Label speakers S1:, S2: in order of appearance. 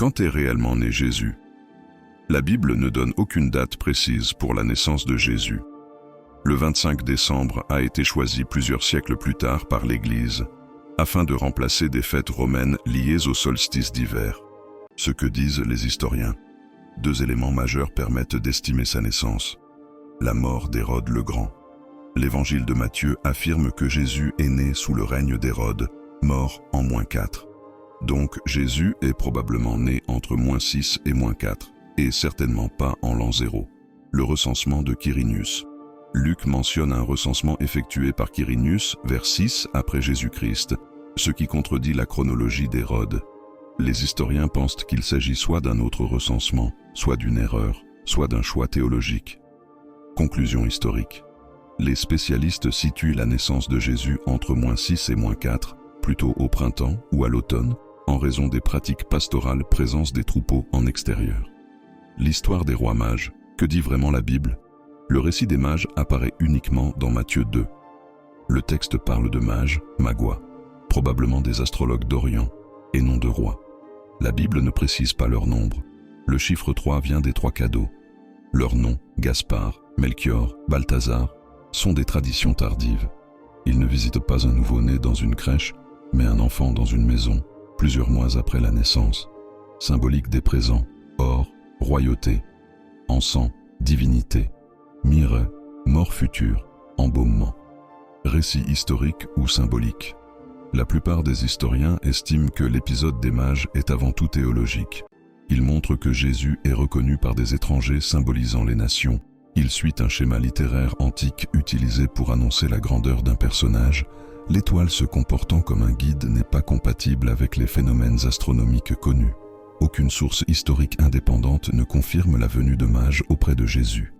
S1: Quand est réellement né Jésus? La Bible ne donne aucune date précise pour la naissance de Jésus. Le 25 décembre a été choisi plusieurs siècles plus tard par l'Église, afin de remplacer des fêtes romaines liées au solstice d'hiver. Ce que disent les historiens. 2 éléments majeurs permettent d'estimer sa naissance. La mort d'Hérode le Grand. L'évangile de Matthieu affirme que Jésus est né sous le règne d'Hérode, mort en -4. Donc Jésus est probablement né entre -6 et -4, et certainement pas en l'an 0. Le recensement de Quirinius. Luc mentionne un recensement effectué par Quirinius vers 6 après Jésus-Christ, ce qui contredit la chronologie d'Hérode. Les historiens pensent qu'il s'agit soit d'un autre recensement, soit d'une erreur, soit d'un choix théologique. Conclusion historique. Les spécialistes situent la naissance de Jésus entre -6 et -4, plutôt au printemps ou à l'automne, en raison des pratiques pastorales présence des troupeaux en extérieur. L'histoire des rois mages, que dit vraiment la Bible? Le récit des mages apparaît uniquement dans Matthieu 2. Le texte parle de mages, magois, probablement des astrologues d'Orient, et non de rois. La Bible ne précise pas leur nombre. Le chiffre 3 vient des 3 cadeaux. Leurs noms, Gaspard, Melchior, Balthazar, sont des traditions tardives. Ils ne visitent pas un nouveau-né dans une crèche, mais un enfant dans une maison, plusieurs mois après la naissance. Symbolique des présents, or, royauté, encens, divinité, myrrhe, mort future, embaumement. Récit historique ou symbolique. La plupart des historiens estiment que l'épisode des mages est avant tout théologique. Il montre que Jésus est reconnu par des étrangers symbolisant les nations. Il suit un schéma littéraire antique utilisé pour annoncer la grandeur d'un personnage. L'étoile se comportant comme un guide n'est pas compatible avec les phénomènes astronomiques connus. Aucune source historique indépendante ne confirme la venue de mages auprès de Jésus.